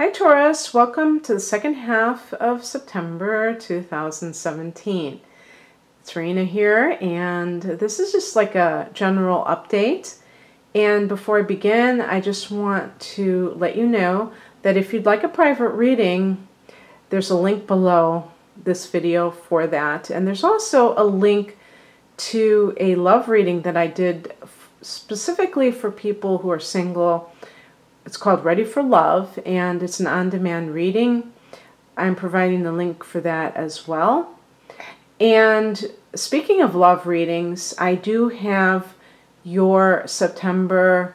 Hi Taurus, welcome to the second half of September 2017. It's Rena here, and this is just like a general update. And before I begin, I just want to let you know that if you'd like a private reading, there's a link below this video for that. And there's also a link to a love reading that I did specifically for people who are single. It's called Ready for Love, and it's an on-demand reading. I'm providing the link for that as well. And speaking of love readings, I do have your September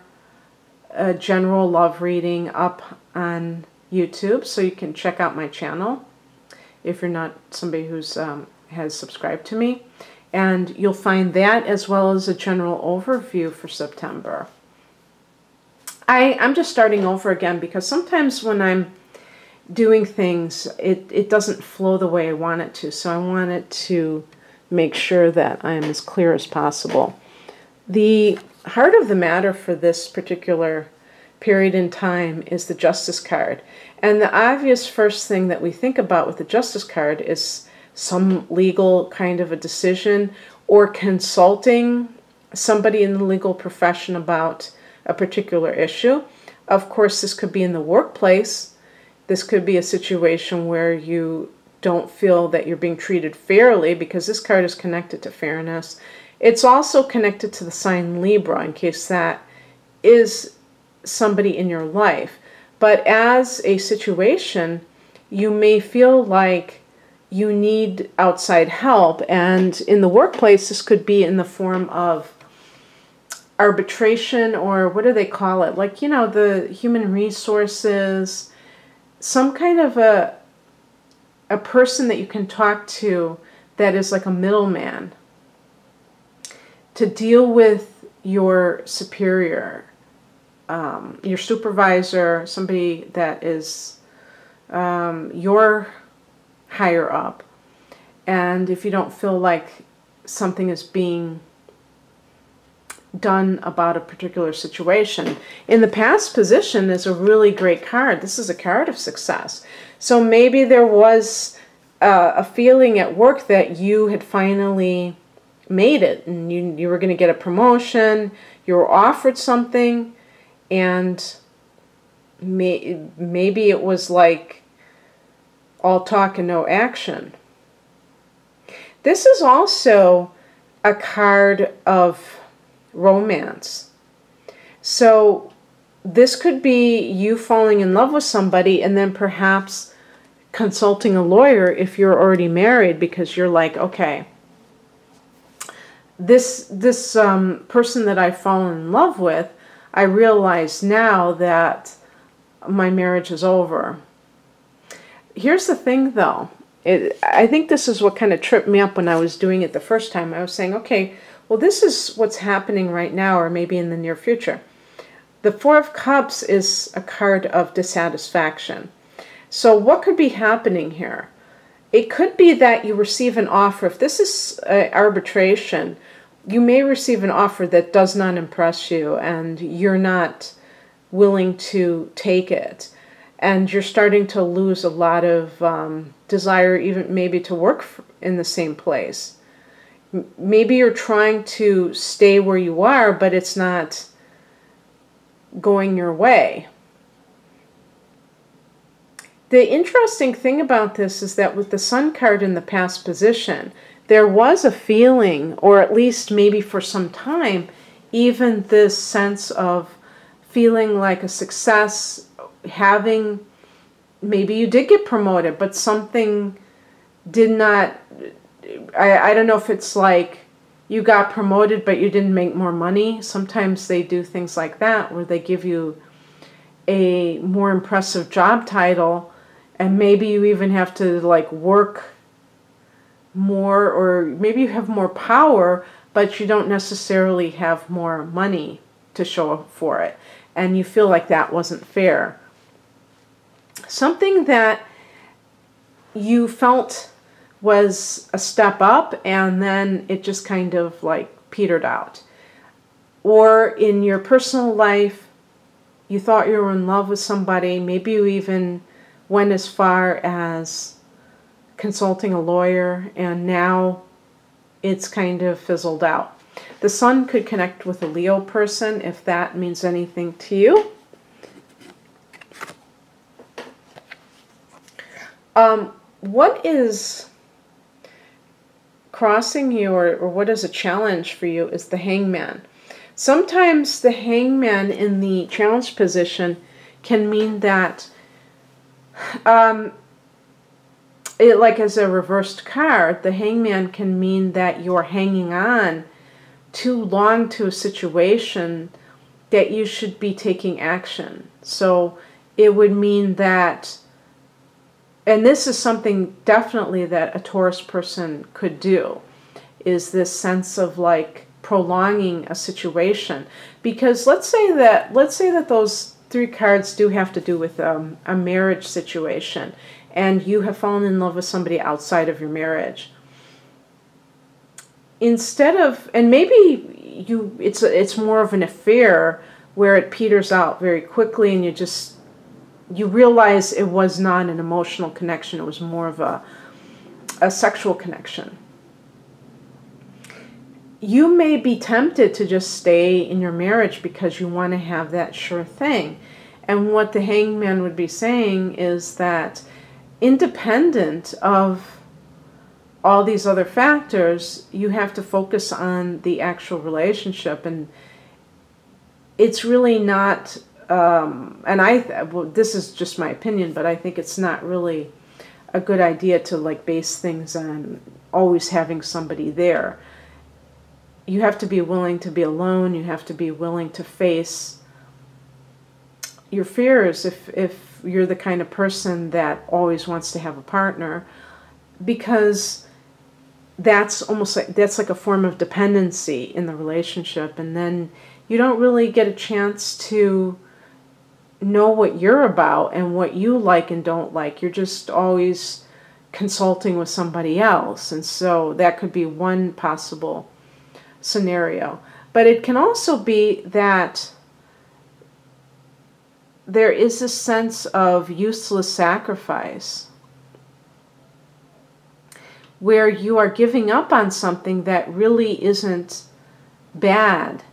general love reading up on YouTube, so you can check out my channel if you're not somebody who's has subscribed to me. And you'll find that as well as a general overview for September. I'm just starting over again because sometimes when I'm doing things, it doesn't flow the way I want it to. So I wanted to make sure that I am as clear as possible. The heart of the matter for this particular period in time is the Justice card. And the obvious first thing that we think about with the Justice card is some legal kind of a decision or consulting somebody in the legal profession about a particular issue. Of course, this could be in the workplace. This could be a situation where you don't feel that you're being treated fairly, because this card is connected to fairness. It's also connected to the sign Libra, in case that is somebody in your life. But as a situation, you may feel like you need outside help. And in the workplace, this could be in the form of arbitration, or what do they call it? Like, you know, the human resources, some kind of a person that you can talk to that is like a middleman to deal with your superior, your supervisor, somebody that is your higher up. And if you don't feel like something is being done about a particular situation. In the past position is a really great card. This is a card of success. So maybe there was a feeling at work that you had finally made it, and you were going to get a promotion, you were offered something, and maybe it was like all talk and no action. This is also a card of romance. So this could be you falling in love with somebody and then perhaps consulting a lawyer if you're already married, because you're like, okay, this person that I've fallen in love with, I realize now that my marriage is over. Here's the thing though, I think this is what kind of tripped me up when I was doing it the first time. I was saying, okay, well, this is what's happening right now, or maybe in the near future. The Four of Cups is a card of dissatisfaction. So what could be happening here? It could be that you receive an offer. If this is arbitration, you may receive an offer that does not impress you, and you're not willing to take it. And you're starting to lose a lot of desire, even maybe to work in the same place. Maybe you're trying to stay where you are, but it's not going your way. The interesting thing about this is that with the Sun card in the past position, there was a feeling, or at least maybe for some time, even this sense of feeling like a success, having, maybe you did get promoted, but something did not, I don't know if it's like you got promoted but you didn't make more money. Sometimes they do things like that where they give you a more impressive job title, and maybe you even have to like work more, or maybe you have more power but you don't necessarily have more money to show for it, and you feel like that wasn't fair. Something that you felt was a step up and then it just kind of like petered out. Or in your personal life, you thought you were in love with somebody. Maybe you even went as far as consulting a lawyer, and now it's kind of fizzled out. The Sun could connect with a Leo person, if that means anything to you. What is crossing you, or what is a challenge for you, is the Hangman. Sometimes the Hangman in the challenge position can mean that, like as a reversed card, the Hangman can mean that you're hanging on too long to a situation that you should be taking action. So it would mean that, and this is something definitely that a Taurus person could do, is this sense of like prolonging a situation. Because let's say that those 3 cards do have to do with a marriage situation, and you have fallen in love with somebody outside of your marriage. Instead of, and maybe it's more of an affair where it peters out very quickly, and you realize it was not an emotional connection, it was more of a sexual connection. You may be tempted to just stay in your marriage because you want to have that sure thing. And what the Hangman would be saying is that, independent of all these other factors, you have to focus on the actual relationship. And it's really not, this is just my opinion, but I think it's not really a good idea to like base things on always having somebody there. You have to be willing to be alone. You have to be willing to face your fears if you're the kind of person that always wants to have a partner, because that's almost like, that's like a form of dependency in the relationship, and then you don't really get a chance to know what you're about and what you like and don't like. You're just always consulting with somebody else, and so that could be one possible scenario. But it can also be that there is a sense of useless sacrifice where you are giving up on something that really isn't bad,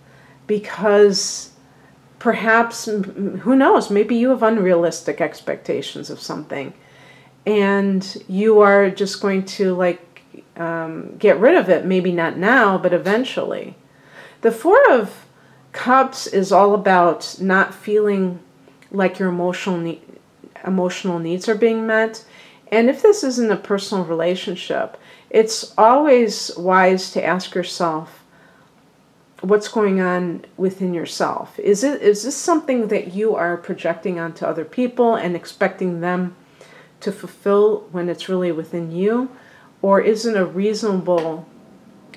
because perhaps, who knows, maybe you have unrealistic expectations of something and you are just going to like get rid of it. Maybe not now, but eventually. The Four of Cups is all about not feeling like your emotional needs are being met. And if this isn't a personal relationship, it's always wise to ask yourself what's going on within yourself. Is this something that you are projecting onto other people and expecting them to fulfill when it's really within you? Or isn't it reasonable,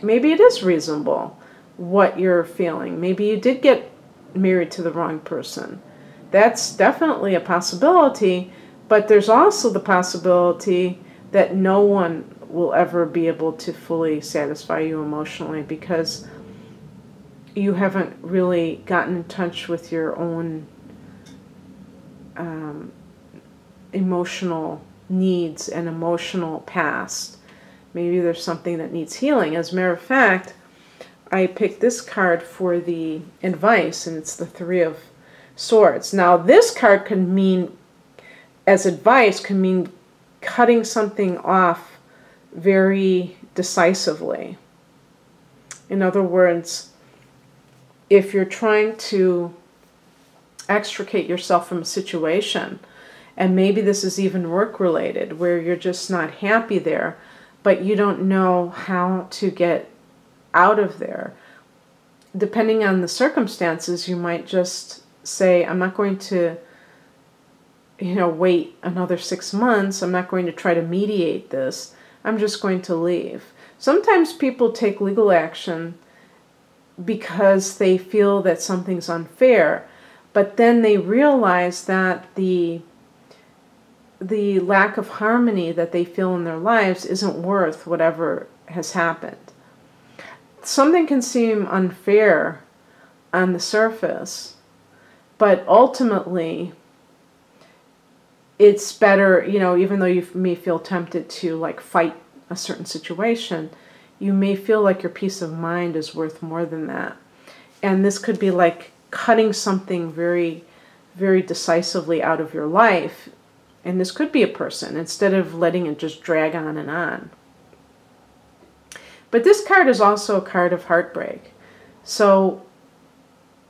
maybe it is reasonable, what you're feeling. Maybe you did get married to the wrong person. That's definitely a possibility, but there's also the possibility that no one will ever be able to fully satisfy you emotionally because you haven't really gotten in touch with your own emotional needs and emotional past. Maybe there's something that needs healing. As a matter of fact, I picked this card for the advice, and it's the Three of Swords. Now, this card can mean, as advice, can mean cutting something off very decisively. In other words, if you're trying to extricate yourself from a situation, and maybe this is even work-related, where you're just not happy there, but you don't know how to get out of there. Depending on the circumstances, you might just say, I'm not going to, wait another 6 months. I'm not going to try to mediate this. I'm just going to leave. Sometimes people take legal action because they feel that something's unfair, but then they realize that the lack of harmony that they feel in their lives isn't worth whatever has happened. Something can seem unfair on the surface, But ultimately, it's better, you know, even though you may feel tempted to like fight a certain situation, you may feel like your peace of mind is worth more than that. And this could be like cutting something very, very decisively out of your life. And this could be a person, instead of letting it just drag on and on. But this card is also a card of heartbreak. So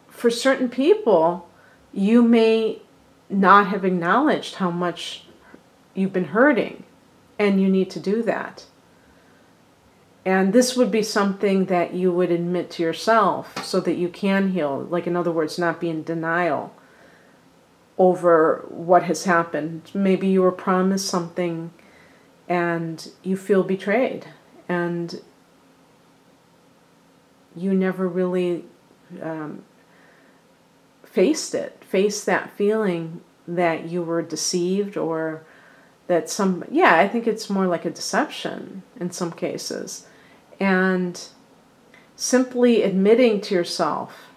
for certain people, you may not have acknowledged how much you've been hurting, and you need to do that. And this would be something that you would admit to yourself so that you can heal. Like, in other words, not be in denial over what has happened. Maybe you were promised something and you feel betrayed, and you never really faced that feeling that you were deceived, or that I think it's more like a deception in some cases. And simply admitting to yourself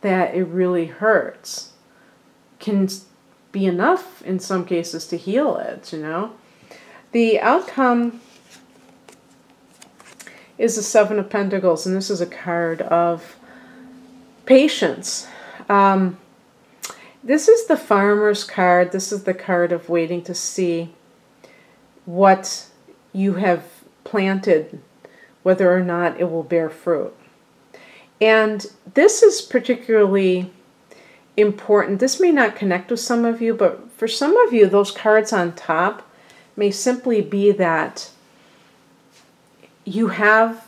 that it really hurts can be enough in some cases to heal it, you know. The outcome is the Seven of Pentacles, and this is a card of patience. This is the Farmer's card. This is the card of waiting to see what you have planted, whether or not it will bear fruit. And this is particularly important. This may not connect with some of you, but for some of you, those cards on top may simply be that you have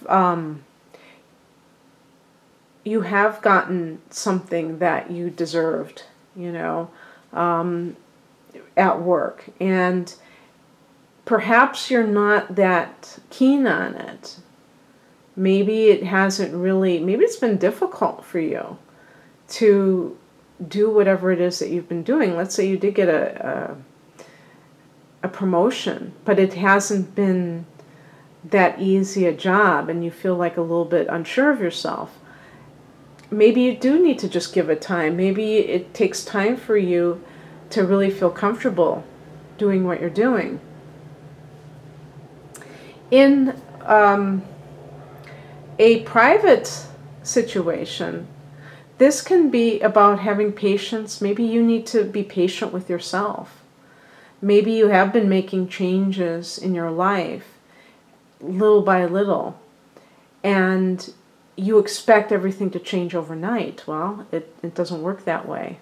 gotten something that you deserved, you know, at work. And perhaps you're not that keen on it. Maybe it hasn't really, maybe it's been difficult for you to do whatever it is that you've been doing. Let's say you did get a promotion, but it hasn't been that easy a job, and you feel like a little bit unsure of yourself. Maybe you do need to just give it time. Maybe it takes time for you to really feel comfortable doing what you're doing. In a private situation, this can be about having patience. Maybe you need to be patient with yourself. Maybe you have been making changes in your life little by little, and you expect everything to change overnight. Well, it doesn't work that way.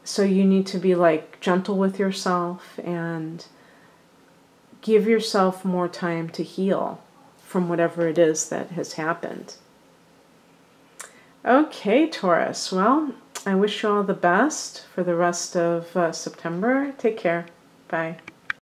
So you need to be like gentle with yourself and give yourself more time to heal from whatever it is that has happened. Okay, Taurus. Well, I wish you all the best for the rest of September. Take care. Bye.